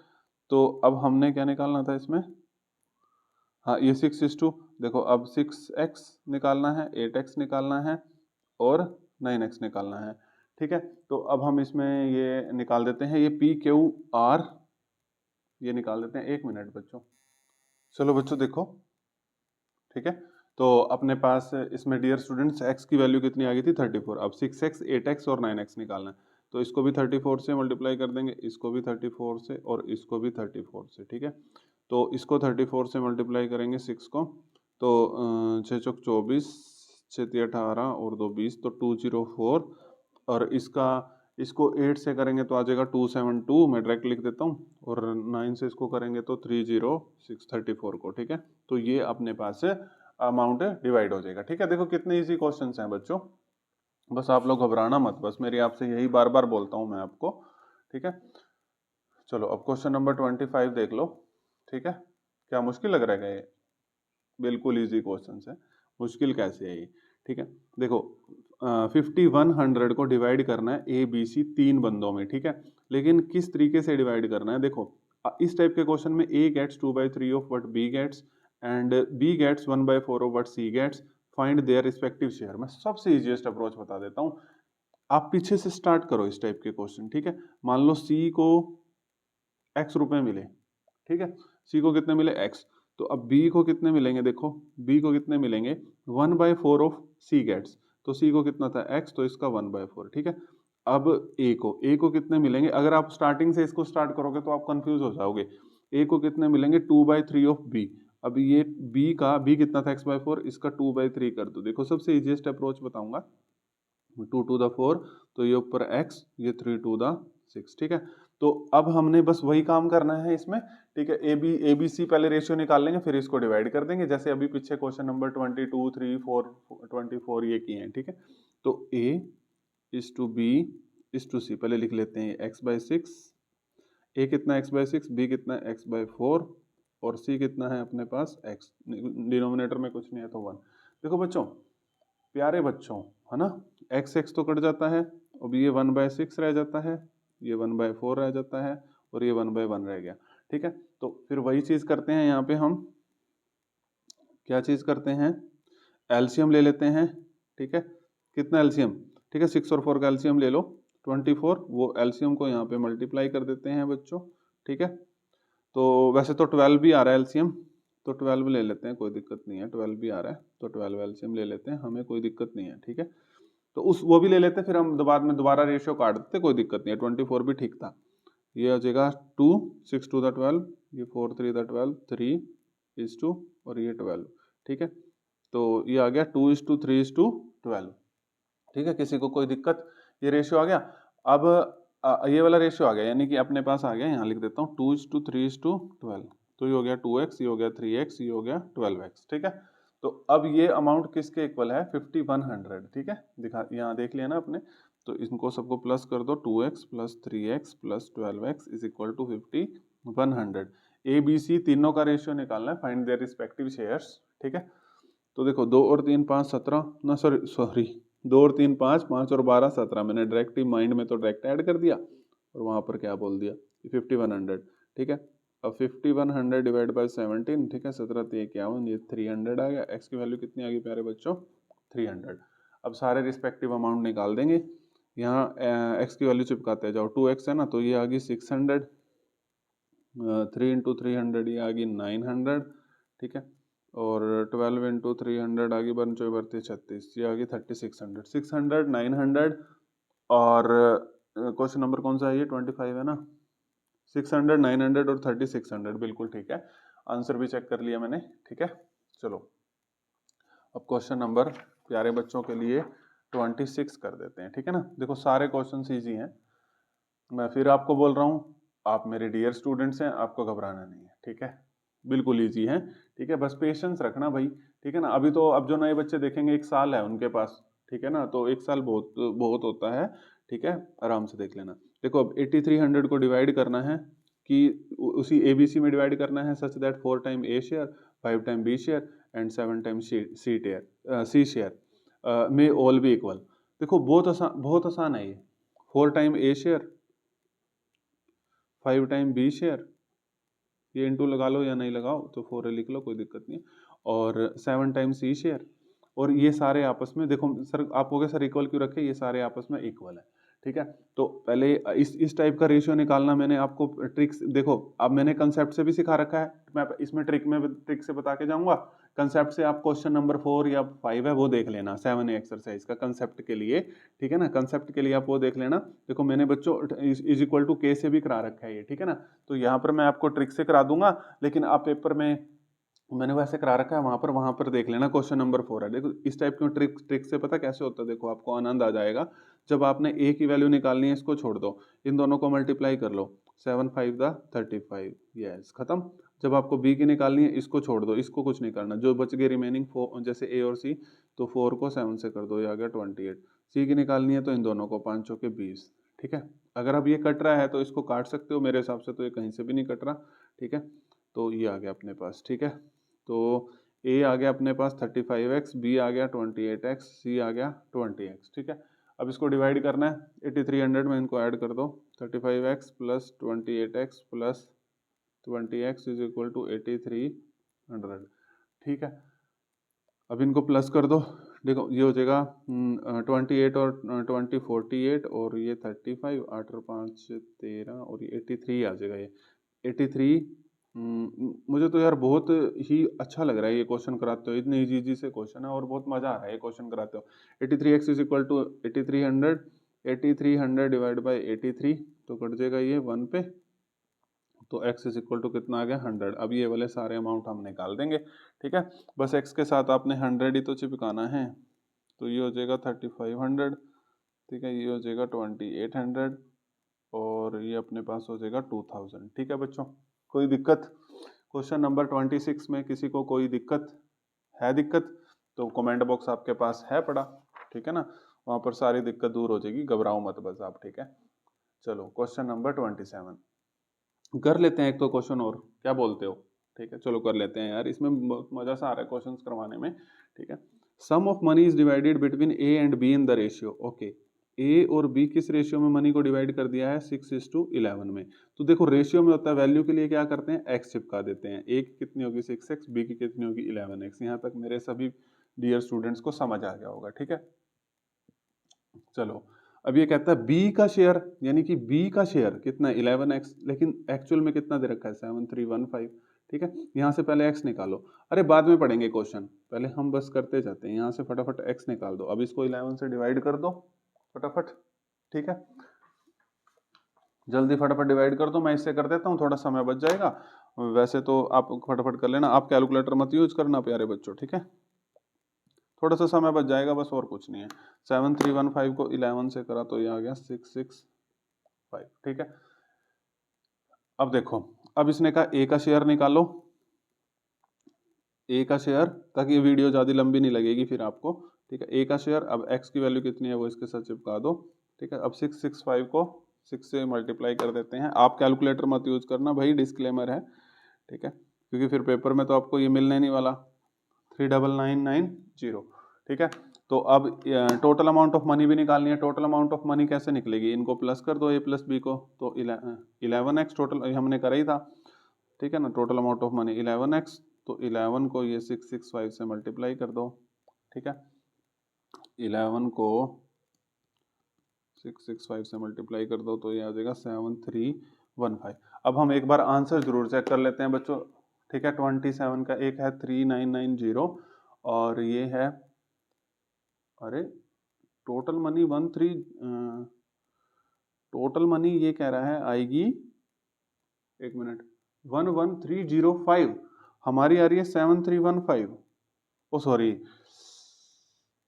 तो अब हमने क्या निकालना था इसमें, हाँ ये 6:2, देखो अब 6x निकालना है, 8x निकालना है और 9x निकालना है, ठीक है। तो अब हम इसमें ये निकाल देते हैं, ये PQR ये निकाल देते हैं। 1 मिनट बच्चों, चलो बच्चों देखो, ठीक है। तो अपने पास इसमें डियर स्टूडेंट्स x की वैल्यू कितनी आ गई थी, 34। अब 6x 8x और 9x निकालना है, तो इसको भी 34 से मल्टीप्लाई कर देंगे, इसको भी 34 से और इसको भी 34 से, ठीक है। तो इसको 34 से मल्टीप्लाई करेंगे 6 को, तो 6 चौक 24, 6 तिया 18 और 2 20, तो 204। और इसको 8 से करेंगे तो आ जाएगा 272, मैं डायरेक्ट लिख देता हूँ, और 9 से इसको करेंगे तो 30634 को, ठीक है। तो ये अपने पास से अमाउंट डिवाइड हो जाएगा, ठीक है। देखो कितने इजी क्वेश्चंस हैं बच्चों, बस आप लोग घबराना मत, बस मेरी आपसे यही बार बार बोलता हूँ मैं आपको, ठीक है। चलो अब क्वेश्चन नंबर 25 देख लो, ठीक है। क्या मुश्किल लग रहा है क्या ये, बिल्कुल इजी क्वेश्चन है, मुश्किल कैसे है ये, ठीक है। देखो 5100 को डिवाइड करना है ABC 3 बंदों में, ठीक है। लेकिन किस तरीके से डिवाइड करना है, देखो इस टाइप के क्वेश्चन में A gets 2/3 of what B gets and B gets 1/4 of what C gets, find their respective share. मैं सबसे इजीएस्ट अप्रोच बता देता हूँ, आप पीछे से स्टार्ट करो इस टाइप के क्वेश्चन, ठीक है। मान लो C को x रुपए मिले, ठीक है, C को कितने मिले x, तो अब B को कितने मिलेंगे, देखो B को कितने मिलेंगे 1/4 ऑफ C गेट्स, तो C को कितना था x, तो इसका 1/4, ठीक है। अब A को कितने मिलेंगे, अगर आप स्टार्टिंग से इसको स्टार्ट करोगे तो आप कंफ्यूज हो जाओगे। A को कितने मिलेंगे 2/3 ऑफ B, अब ये B कितना था x/4, इसका 2/3 कर दो। देखो सबसे इजीएस्ट अप्रोच बताऊंगा, 2 to the 4, तो ये ऊपर x, ये 3 to the 6, ठीक है। तो अब हमने बस वही काम करना है इसमें, ठीक है। ABC पहले रेशियो निकाल लेंगे, फिर इसको डिवाइड कर देंगे, जैसे अभी पीछे क्वेश्चन नंबर 22 3 4 24 ये किए हैं, ठीक है। तो A is to B is to C. पहले लिख लेते हैं x/6, ए कितना x/6, बी कितना x/4 और सी कितना है अपने पास x। डिनोमिनेटर में कुछ नहीं है तो 1। देखो बच्चों, प्यारे बच्चों, है ना, x तो कट जाता है, अब ये 1/6 रह जाता है, ये 1/4 रह जाता है और ये 1/1 रह गया। ठीक है, तो फिर वही चीज करते हैं यहाँ पे हम, क्या चीज करते हैं, एलसीएम ले लेते हैं। ठीक है, कितना एलसीएम, ठीक है 6 और 4 का एलसीएम ले लो 24, वो एलसीएम को यहाँ पे मल्टीप्लाई कर देते हैं बच्चों। ठीक है, तो वैसे तो 12 भी आ रहा है एलसीएम, तो 12 ले लेते हैं, कोई दिक्कत नहीं है, 12 भी आ रहा है तो 12 एलसीएम ले लेते हैं, हमें कोई दिक्कत नहीं है। ठीक है, तो उस वो भी ले लेते हैं, फिर हम बाद में दोबारा रेशियो काट देते, कोई दिक्कत नहीं है, 24 भी ठीक था। ये आ जाएगा 2, 6 2 12, ये 4 3 12, 3:2 और ये 12। ठीक है, तो ये आ गया 2:3:12। ठीक है, किसी को कोई दिक्कत, ये रेशियो आ गया। अब ये वाला रेशियो आ गया, यानी कि अपने पास आ गया, यहाँ लिख देता हूँ 2:3:12। तो ये हो गया 2x, ये हो गया 3x, ये हो गया 12x। ठीक है, तो अब ये अमाउंट किसके इक्वल है, 5100। ठीक है, दिखा यहाँ देख लिया ना आपने, तो इनको सबको प्लस कर दो, 2x + 3x + 12x is equal to 5100। A B C तीनों का रेशियो निकालना है, फाइंड देयर रिस्पेक्टिव शेयर्स। ठीक है, तो देखो 2 और 3 5 17, ना सॉरी 2 और 3 5, 5 और 12 17, मैंने डायरेक्ट ही माइंड में तो डायरेक्ट ऐड कर दिया और वहाँ पर क्या बोल दिया 5100। ठीक है, अब 5100 डिवाइड बाय 17, ठीक है 17 3 51, ये 300 आ गया। एक्स की वैल्यू कितनी आ गई प्यारे बच्चों, 300। अब सारे रिस्पेक्टिव अमाउंट निकाल देंगे, यहाँ एक्स की वैल्यू चिपकाते जाओ, 2x है ना, तो ये आ गई 600, 3 × 300 ये आ गई 900। ठीक है, और 12 × 300 आ गई 1 × 4 = 36, ये आ गई 3600, 600 900। और क्वेश्चन नंबर कौन सा है, ये 25 है ना, 600 900 और 3600, बिल्कुल ठीक है, आंसर भी चेक कर लिया मैंने। ठीक है, चलो अब क्वेश्चन नंबर प्यारे बच्चों के लिए 26 कर देते हैं। ठीक है ना, देखो सारे क्वेश्चन ईजी हैं, मैं फिर आपको बोल रहा हूँ, आप मेरे डियर स्टूडेंट्स हैं, आपको घबराना नहीं है। ठीक है, बिल्कुल ईजी है। ठीक है, बस पेशेंस रखना भाई। ठीक है ना, अभी तो अब जो नए बच्चे देखेंगे 1 साल है उनके पास, ठीक है ना, तो 1 साल बहुत बहुत होता है। ठीक है, आराम से देख लेना। देखो अब 8300 को डिवाइड करना है, कि उसी एबीसी में डिवाइड करना है, such that 4 time A share, 5 time B share and 7 time C share में ऑल बी इक्वल। देखो बहुत आसान है ये, 4 time A share, 5 time B share, ये इंटू लगा लो या नहीं लगाओ तो 4 लिख लो, कोई दिक्कत नहीं है, और 7 टाइम सी शेयर, और ये सारे आपस में, देखो सर आप हो गए सर इक्वल क्यों रखे, ये सारे आपस में इक्वल है। ठीक है, तो पहले इस टाइप का रेशियो निकालना मैंने आपको ट्रिक्स, देखो अब मैंने कंसेप्ट से भी सिखा रखा है, मैं इसमें ट्रिक से बता के जाऊंगा। कंसेप्ट से आप क्वेश्चन नंबर 4 या 5 है वो देख लेना, 7 एक्सरसाइज का कंसेप्ट के लिए। ठीक है ना, कंसेप्ट के लिए आप वो देख लेना। देखो मैंने बच्चों इज इक्वल टू के से भी करा रखा है ये। ठीक है ना, तो यहाँ पर मैं आपको ट्रिक से करा दूंगा, लेकिन आप पेपर में मैंने वैसे करा रखा है, वहां पर देख लेना, क्वेश्चन नंबर 4 है। देखो इस टाइप की ट्रिक से पता कैसे होता है, देखो आपको आनंद आ जाएगा। जब आपने ए की वैल्यू निकालनी है, इसको छोड़ दो, इन दोनों को मल्टीप्लाई कर लो, 7 5 35, यस खत्म। जब आपको बी की निकालनी है, इसको छोड़ दो, इसको कुछ नहीं करना, जो बच गए रिमेनिंग 4, जैसे ए और सी, तो 4 को 7 से कर दो, ये आ गया 28। सी की निकालनी है, तो इन दोनों को 5 चौके 20। ठीक है, अगर अब ये कट रहा है तो इसको काट सकते हो, मेरे हिसाब से तो ये कहीं से भी नहीं कट रहा। ठीक है, तो ये आ गया अपने पास। ठीक है, तो ए आ गया अपने पास 35x, बी आ गया 28x, सी आ गया 20x। ठीक है, अब इसको डिवाइड करना है, 8300 में इनको ऐड कर दो, 35x + 28x + 20x is equal to 8300। ठीक है, अब इनको प्लस कर दो, देखो ये हो जाएगा 28 और 20 48, और ये 35, 8 और 5 13, और ये 83 आ जाएगा। ये 83, मुझे तो यार बहुत ही अच्छा लग रहा है ये क्वेश्चन कराते हो, इतने इजी से क्वेश्चन है और बहुत मजा आ रहा है ये क्वेश्चन कराते हो। 83x is equal to 8300, 8300 divide by 83, तो कट जाएगा ये 1 पे, तो x इज इक्वल टू कितना आ गया 100। अब ये वाले सारे अमाउंट हम निकाल देंगे। ठीक है, बस x के साथ आपने 100 ही तो चिपकाना है, तो ये हो जाएगा 3500। ठीक है, ये हो जाएगा 2800, और ये अपने पास हो जाएगा 2000। ठीक है बच्चों, कोई दिक्कत क्वेश्चन नंबर 26 में किसी को कोई दिक्कत है, दिक्कत तो कमेंट बॉक्स आपके पास है पड़ा। ठीक है ना, वहां पर सारी दिक्कत दूर हो जाएगी, घबराओ मत बस आप, ठीक है। चलो क्वेश्चन नंबर 27 कर लेते हैं, एक तो क्वेश्चन और, क्या बोलते हो? ठीक है चलो कर लेते हैं यार, इसमें बहुत मजा सा आ रहा है क्वेश्चंस करवाने में, ठीक है। Sum of money is divided between A and B in the ratio, okay. A और बी किस रेशियो में मनी को डिवाइड कर दिया है? 6:11 में। तो देखो रेशियो में होता है, वैल्यू के लिए क्या करते हैं? एक्स चिपका देते हैं। ए की कितनी होगी? 6x, बी की कितनी होगी? 11x। यहाँ तक मेरे सभी डियर स्टूडेंट्स को समझ आ गया होगा, ठीक है। चलो अब ये कहता है बी का शेयर, यानी कि बी का शेयर कितना? 11x, लेकिन एक्चुअल में कितना दे रखा है? 7315, ठीक है। यहाँ से पहले x निकालो, अरे बाद में पढ़ेंगे क्वेश्चन, पहले हम बस करते जाते हैं। यहाँ से फटाफट x निकाल दो, अब इसको 11 से डिवाइड कर दो फटाफट, ठीक है। जल्दी फटाफट डिवाइड कर दो, मैं इससे कर देता हूँ, थोड़ा समय बच जाएगा। वैसे तो आप फटाफट कर लेना, आप कैलकुलेटर मत यूज करना प्यारे बच्चों, ठीक है। थोड़ा सा समय बच जाएगा बस, और कुछ नहीं है। 7315 को 11 से करा तो ये आ गया 665, ठीक है। अब देखो, अब इसने कहा ए का शेयर निकालो, ए का शेयर, ताकि ये वीडियो ज़्यादा लंबी नहीं लगेगी फिर आपको, ठीक है। ए का शेयर, अब एक्स की वैल्यू कितनी है वो इसके साथ चिपका दो, ठीक है। अब 665 को 6 से मल्टीप्लाई कर देते हैं। आप कैलकुलेटर मत यूज करना भाई, डिस्क्लेमर है, ठीक है, क्योंकि फिर पेपर में तो आपको ये मिलने नहीं वाला। 39990, ठीक है। तो अब टोटल अमाउंट ऑफ मनी भी निकालनी है। टोटल अमाउंट ऑफ मनी कैसे निकलेगी? इनको प्लस कर दो, ए प्लस बी को, तो 11x टोटल हमने करा ही था, ठीक है ना। Total amount of money 11x, तो 11 को ये 665 से मल्टीप्लाई कर दो, ठीक है। 11 को 665 से मल्टीप्लाई कर दो तो ये आ जाएगा 7315। अब हम एक बार आंसर जरूर चेक कर लेते हैं बच्चों, ठीक है। 27 का एक है 3990 और ये है, अरे टोटल मनी टोटल मनी ये कह रहा है आएगी, एक मिनट, 11305, हमारी आ रही है 7315। ओ सॉरी,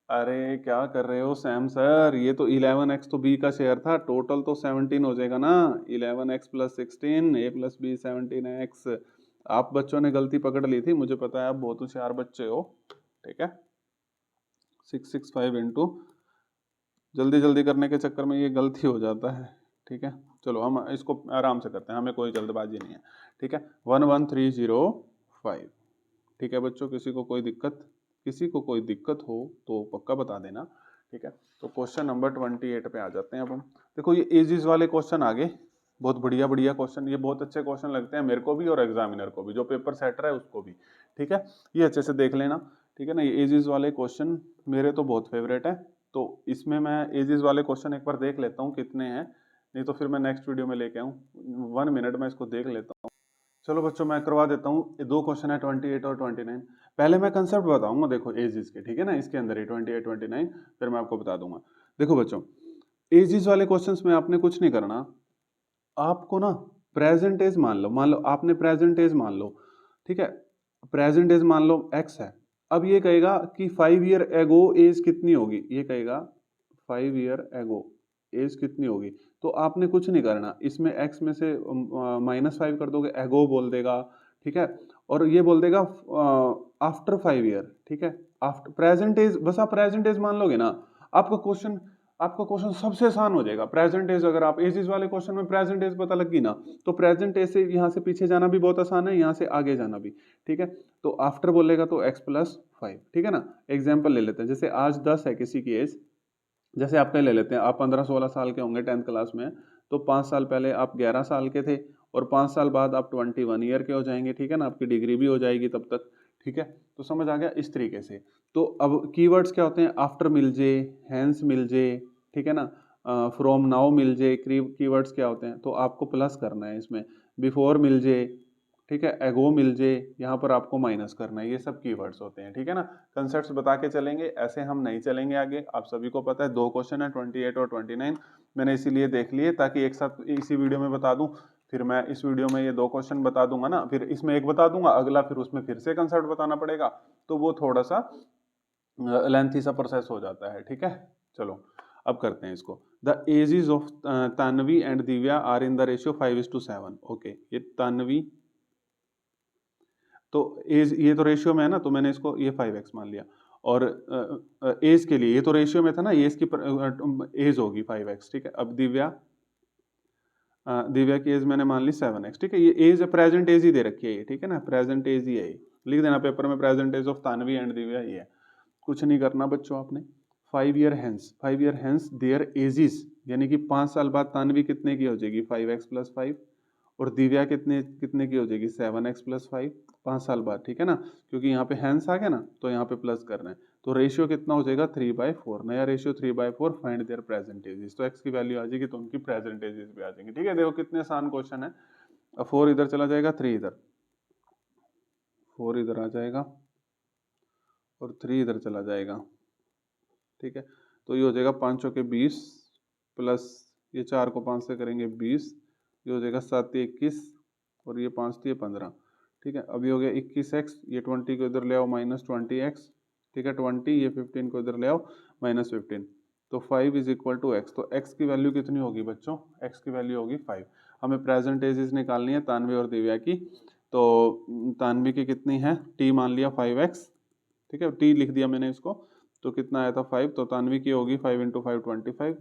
अरे क्या कर रहे हो सैम सर, ये तो 11x तो बी का शेयर था, टोटल तो 17 हो जाएगा ना। 11x प्लस 16, ए प्लस बी 17x। आप बच्चों ने गलती पकड़ ली थी, मुझे पता है आप बहुत होशियार बच्चे हो, ठीक है। 665 इंटू, जल्दी जल्दी करने के चक्कर में ये गलती हो जाता है, ठीक है। चलो हम इसको आराम से करते हैं, हमें कोई जल्दबाजी नहीं है, ठीक है। 11305, ठीक है बच्चों। किसी को कोई दिक्कत हो तो पक्का बता देना, ठीक है। तो क्वेश्चन नंबर 28 पे आ जाते हैं अब हम। देखो ये एजिस वाले क्वेश्चन आगे, बहुत बढ़िया बढ़िया क्वेश्चन, ये बहुत अच्छे क्वेश्चन लगते हैं मेरे को भी और एग्जामिनर को भी, जो पेपर सेटर है उसको भी, ठीक है। ये अच्छे से देख लेना, ठीक है ना। ये एजिस वाले क्वेश्चन मेरे तो बहुत फेवरेट है, तो इसमें मैं एजिस वाले क्वेश्चन एक बार देख लेता हूँ कितने हैं, नहीं तो फिर मैं नेक्स्ट वीडियो में लेके आऊँ। 1 मिनट में इसको देख लेता हूँ। चलो बच्चों मैं करवा देता हूँ, दो क्वेश्चन है 28 और 29। पहले मैं कंसेप्ट बताऊंगा देखो एजिस के, ठीक है ना, इसके अंदर ही 28 29, फिर मैं आपको बता दूंगा। देखो बच्चों, एजिस वाले क्वेश्चंस में आपने कुछ नहीं करना, आपको ना प्रेजेंट एज मान लो आपने प्रेजेंट एज मान लो, ठीक है। प्रेजेंट एज मान लो x है। अब ये कहेगा कि 5 ईयर एगो एज कितनी होगी, ये कहेगा 5 ईयर एगो एज कितनी होगी। तो आपने कुछ नहीं करना, इसमें x में से -5 कर दोगे, एगो बोल देगा, ठीक है। और ये बोल देगा आफ्टर 5 ईयर, ठीक है। आफ्टर प्रेजेंट एज, बस आप प्रेजेंट एज मान लोगे ना, आपका क्वेश्चन सबसे आसान हो जाएगा। प्रेजेंट एज, अगर आप एजिस वाले क्वेश्चन में प्रेजेंट एज पता लगी ना, तो प्रेजेंट एज से यहाँ से पीछे जाना भी बहुत आसान है, यहाँ से आगे जाना भी, ठीक है। तो आफ्टर बोलेगा तो x + 5, ठीक है ना। एग्जाम्पल ले लेते हैं, जैसे आज 10 है किसी की एज, जैसे आपका ले लेते हैं, आप 15-16 साल के होंगे 10th क्लास में, तो 5 साल पहले आप 11 साल के थे, और 5 साल बाद आप 21 ईयर के हो जाएंगे, ठीक है ना। आपकी डिग्री भी हो जाएगी तब तक, ठीक है। तो समझ आ गया इस तरीके से। तो अब कीवर्ड्स क्या होते हैं? आफ्टर मिल जे, हैंस मिल जे, ठीक है ना, from now mill J, keywords क्या होते हैं? तो आपको प्लस करना है इसमें, बिफोर मिल जे, ठीक है, एगो मिल जे, यहाँ पर आपको माइनस करना है, ये सब कीवर्ड्स होते हैं, ठीक है ना। कंसेप्ट्स बता के चलेंगे, ऐसे हम नहीं चलेंगे आगे, आप सभी को पता है। 2 क्वेश्चन है 28 और 29, मैंने इसीलिए देख लिए ताकि एक साथ इसी वीडियो में बता दूं। फिर मैं इस वीडियो में ये 2 क्वेश्चन बता दूंगा ना, फिर इसमें एक बता दूंगा, अगला फिर उसमें फिर से कंसेप्ट बताना पड़ेगा, तो वो थोड़ा सा लेंथी सा प्रोसेस हो जाता है, ठीक है। चलो अब करते हैं इसको। The ages of Tanvi and Divya are in the ratio 5:7, okay. ये तानवी, तो एज ये तो रेशियो में है ना, तो मैंने इसको ये 5x मान लिया, और एज के लिए, ये तो रेशियो में था ना, एज की एज होगी 5x, ठीक है। अब दिव्या की एज मैंने मान ली 7x, ठीक है। ये एज प्रेजेंट एज ही दे रखी है ये, ठीक है ना, प्रेजेंट एज ही है ये, लिख देना पेपर में present age of Tanvi and Divya ये है। कुछ नहीं करना बच्चों आपने। 5 ईयर हेंस देयर एजिस, यानी कि 5 साल बाद तानवी कितने की हो जाएगी 5x + 5, और दिव्या कितने कितने की हो जाएगी 7x + 5, 5 साल बाद, ठीक है ना, क्योंकि यहाँ पे हेंस आ गया ना तो यहाँ पे प्लस करना है, तो रेशियो कितना हो जाएगा 3/4, नया ratio 3/4, find there present ages, तो x की वैल्यू आ जाएगी तो उनकी प्रेजेंट एजेस भी आ जाएंगी, ठीक है। देखो कितने आसान क्वेश्चन है। अब 4 इधर चला जाएगा, 3 इधर, 4 इधर आ जाएगा और 3 इधर चला जाएगा, ठीक है। तो ये हो जाएगा 5 चौके 20 प्लस ये 4 को 5 से करेंगे 20, ये हो जाएगा 7 × 21 और ये 5 × 15, ठीक है। अभी हो गया 21x, ये 20 को इधर ले आओ -20x, ठीक है, 20, ये 15 को इधर ले आओ -15, तो 5 = x, तो x की वैल्यू कितनी होगी बच्चों, x की वैल्यू होगी 5। हमें प्रेजेंट एजेस निकालनी है तानवी और दिव्या की, तो तानवी की कितनी है, t मान लिया 5x, ठीक है, t लिख दिया मैंने इसको, तो कितना आया था 5, तो तानवी की होगी 5 × 5 25,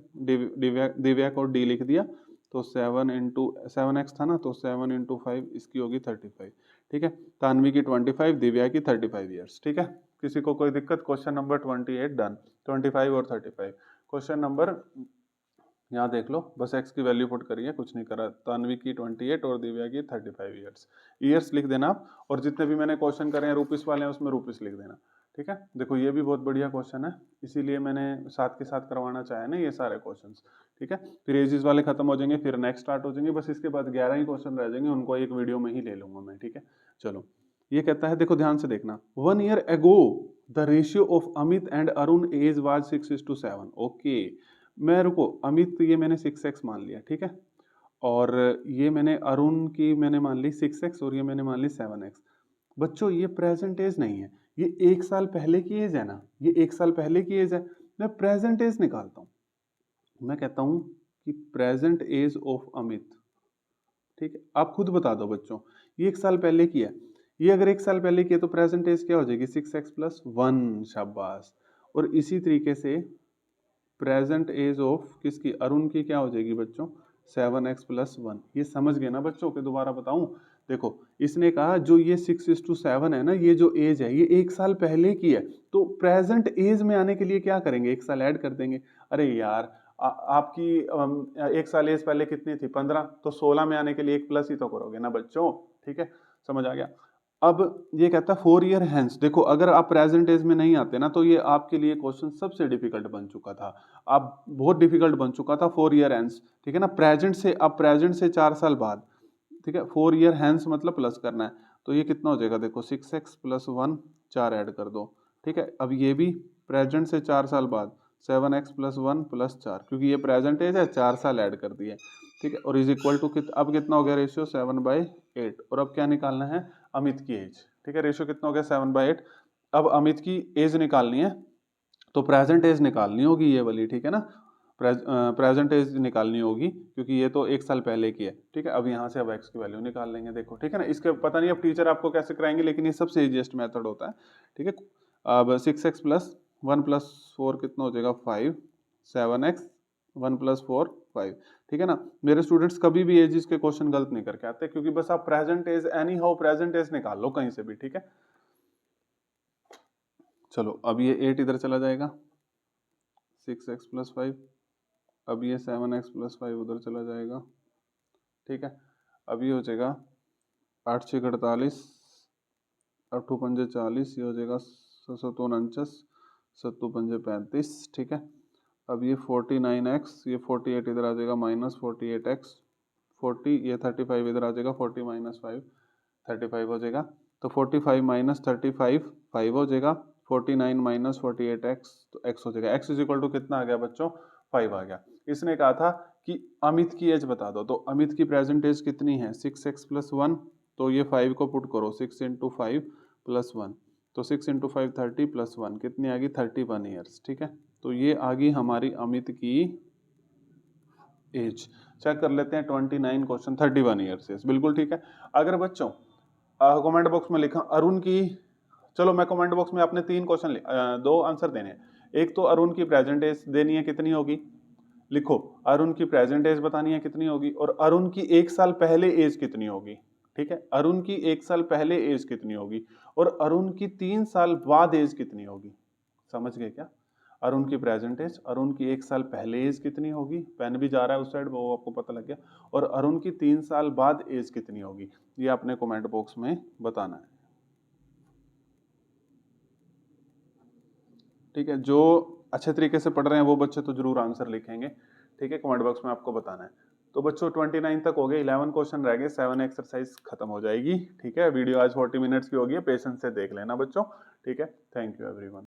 दिव्या को d लिख दिया, तो 7x था ना, तो 7 × 5 इसकी होगी 35, ठीक है। तानवी की 25, दिव्या की 35 ईयर्स, ठीक है। किसी को कोई दिक्कत, क्वेश्चन नंबर 28 डन, 25 और 35। क्वेश्चन नंबर यहाँ देख लो, बस x की वैल्यू पुट करिए, कुछ नहीं करा, तानवी की 28 और दिव्या की 35 ईयर्स, ईयर्स लिख देना आप, और जितने भी मैंने क्वेश्चन करे हैं रुपीस वाले हैं उसमें रुपीस लिख देना, ठीक है। देखो ये भी बहुत बढ़िया क्वेश्चन है, इसीलिए मैंने साथ के साथ करवाना चाहा ना ये सारे क्वेश्चंस, ठीक है। फिर एजिस वाले खत्म हो जाएंगे, फिर नेक्स्ट स्टार्ट हो जाएंगे, बस इसके बाद 11 ही क्वेश्चन रह जाएंगे, उनको एक वीडियो में ही ले लूंगा मैं, ठीक है। चलो ये कहता है, देखो ध्यान से देखना, 1 year ago the ratio of Amit and Arun age was 6:7, okay. मैं रुको, अमित ये मैंने 6x मान लिया, ठीक है, और ये मैंने अरुण की मैंने मान ली 6x और ये मैंने मान ली 7x। बच्चों ये प्रेजेंट एज नहीं है, ये 1 साल पहले की एज है ना, ये 1 साल पहले की एज है, मैं प्रेजेंट एज निकालता हूँ, मैं कहता हूँ कि प्रेजेंट एज ऑफ अमित, ठीक है। आप खुद बता दो बच्चों, ये 1 साल पहले की है, ये अगर 1 साल पहले की है तो प्रेजेंट एज क्या हो जाएगी 6x + 1, शाबाश। और इसी तरीके से प्रेजेंट एज ऑफ किसकी, अरुण की क्या हो जाएगी बच्चों 7x + 1, ये समझ गए ना बच्चों के, दोबारा बताऊं, देखो इसने कहा जो ये 6:7 है ना, ये जो एज है ये 1 साल पहले की है, तो प्रेजेंट एज में आने के लिए क्या करेंगे, 1 साल ऐड कर देंगे। अरे यार आपकी 1 साल एज पहले कितनी थी 15, तो 16 में आने के लिए 1 प्लस ही तो करोगे ना बच्चों, ठीक है, समझ आ गया। अब ये कहता है 4 ईयर हैंस, देखो अगर आप प्रेजेंट एज में नहीं आते ना तो ये आपके लिए क्वेश्चन सबसे डिफिकल्ट बन चुका था, आप बहुत डिफिकल्ट बन चुका था 4 ईयर हैंस, ठीक है ना, प्रेजेंट से, अब प्रेजेंट से 4 साल बाद, ठीक है, 4 ईयर हैंस मतलब प्लस करना है, तो ये कितना हो जाएगा, देखो 6x + 1, 4 ऐड कर दो, ठीक है। अब ये भी प्रेजेंट से 4 साल बाद 7x + 1 + 4, क्योंकि ये प्रेजेंट एज है 4 साल ऐड कर दिए, ठीक है, और इज इक्वल टू अब कितना हो गया रेशियो 7/8, और अब क्या निकालना है अमित की एज, ठीक है, रेशियो कितना हो गया 7/8। अब अमित की एज निकालनी है तो प्रेजेंट एज निकालनी होगी ये वाली, ठीक है ना, प्रेजेंट एज निकालनी होगी क्योंकि ये तो 1 साल पहले की है, ठीक है। अब यहाँ से अब x की वैल्यू निकाल लेंगे, देखो ठीक है ना, इसके पता नहीं अब टीचर आपको कैसे कराएंगे, लेकिन ये सबसे इजीएस्ट मेथड होता है, ठीक है। अब 6x + 1 + 4 कितना हो जाएगा 5, 7x 1 + 4 5, ठीक है ना। मेरे स्टूडेंट्स कभी भी एज के क्वेश्चन गलत नहीं करके आते, क्योंकि बस आप present age anyhow present age निकाल लो कहीं से भी, ठीक है। चलो अब ये 8 इधर चला जाएगा, 6x + 5, अब ये 7x + 5 उधर चला जाएगा, ठीक है। अब ये हो जाएगा 8 × 6 = 48, 8 × 5 = 40, ये हो जाएगा 7 × 2 = 49, 7 × 5 = 35, ठीक है। अब ये 49x, ये 48 इधर आ जाएगा -48x, 40 ये 35 इधर आ जाएगा, 40 - 5 35 हो जाएगा, तो 45 - 35 5 हो जाएगा, 49 - 48x, तो x हो जाएगा, x = कितना आ गया बच्चों 5 आ गया। इसने कहा था कि अमित की एज बता दो, तो अमित की प्रेजेंट एज कितनी है 6x + 1, तो ये 5 को पुट करो, 6 × 5 + 1, तो 6 × 5 30 + 1 कितनी आ गई 31 ईयर्स, ठीक है। तो ये आ गई हमारी अमित की एज। चेक कर लेते हैं 29 क्वेश्चन 31 ईयर्स एज, बिल्कुल ठीक है। अगर बच्चों कमेंट बॉक्स में लिखा अरुण की चलो मैं कमेंट बॉक्स में आपने 3 क्वेश्चन 2 आंसर देने हैं। एक तो अरुण की प्रेजेंट एज देनी है, कितनी होगी, लिखो अरुण की प्रेजेंट एज बतानी है कितनी होगी, और अरुण की 1 साल पहले एज कितनी होगी। ठीक है, अरुण की 1 साल पहले एज कितनी होगी, और अरुण की 3 साल बाद एज कितनी होगी। समझ गए क्या? अरुण की प्रेजेंट एज, अरुण की 1 साल पहले एज कितनी होगी, पेन भी जा रहा है उस साइड, वो आपको पता लग गया, और अरुण की 3 साल बाद एज कितनी होगी, ये आपने कमेंट बॉक्स में बताना है। ठीक है, जो अच्छे तरीके से पढ़ रहे हैं वो बच्चे तो जरूर आंसर लिखेंगे। ठीक है, कमेंट बॉक्स में आपको बताना है। तो बच्चों 29 तक हो गए, 11 क्वेश्चन रह गए, 7 एक्सरसाइज खत्म हो जाएगी। ठीक है, वीडियो आज 40 मिनट्स की होगी, पेशेंस से देख लेना बच्चों। ठीक है, थैंक यू एवरीवन।